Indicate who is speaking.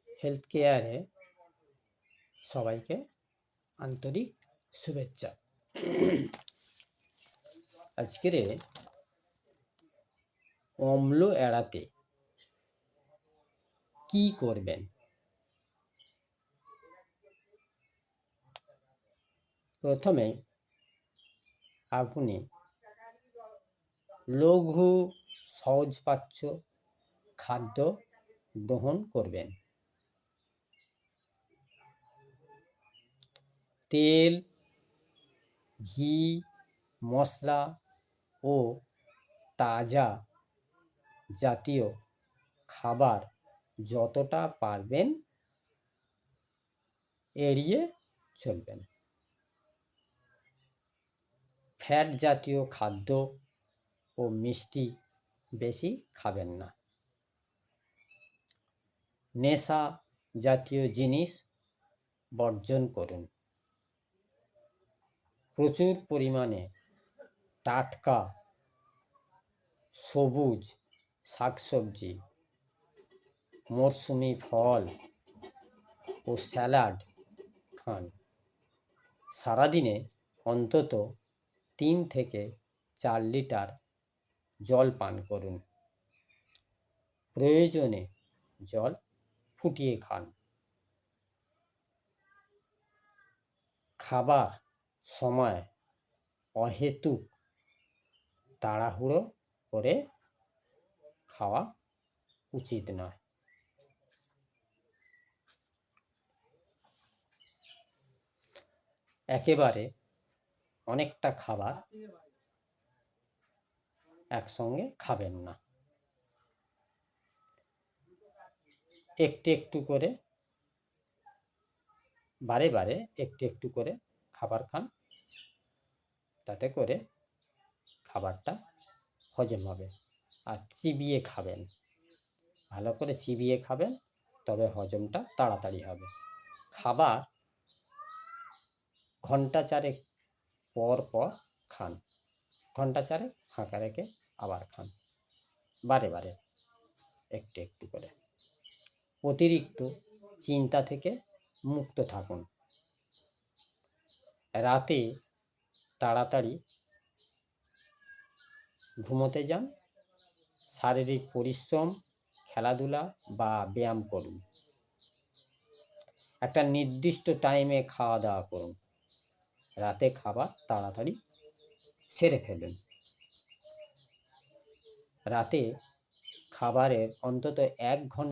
Speaker 1: Health কেয়ারে সবাইকে আন্তরিক শুভেচ্ছা। আজকের অম্ল এড়াতে কি করবেন? প্রথমে আপনি লঘু সহজপাচ্য খাদ্য গ্রহণ করবেন। তেল, ঘি, মশলা ও তাজা জাতীয় খাবার যতটা পারবেন এড়িয়ে চলবেন। ফ্যাট জাতীয় খাদ্য ও মিষ্টি বেশি খাবেন না। নেশা জাতীয় জিনিস বর্জন করুন। প্রচুর পরিমাণে টাটকা সবুজ শাকসবজি, মরশুমি ফল ও স্যালাড খান। সারাদিনে অন্তত 3 থেকে 4 লিটার জল পান করুন। প্রয়োজনে জল ফুটিয়ে খান। খাবার সময় অহেতুক তাড়াহুড়ো করে খাওয়া উচিত নয়। একেবারে অনেকটা খাবার একসঙ্গে খাবেন না। একটু একটু করে বারে বারে একটু একটু করে খাবার খান, তাতে করে খাবারটা হজম হবে। আর চিবিয়ে খাবেন, ভালো করে চিবিয়ে খাবেন, তবে হজমটা তাড়াতাড়ি হবে। খাবার ঘন্টা 4 পর পর খান। ঘন্টা 4 ফাঁকা রেখে আবার খান, বারে বারে একটু একটু করে। অতিরিক্ত চিন্তা থেকে মুক্ত থাকুন। রাতে তাড়াতাড়ি ঘুমোতে যান। শারীরিক পরিশ্রম, খেলাধুলা বা ব্যায়াম করুন। একটা নির্দিষ্ট টাইমে খাওয়া দাওয়া করুন। রাতে খাবার তাড়াতাড়ি সেরে ফেলুন। রাতে খাবারের অন্তত 1 ঘন্টা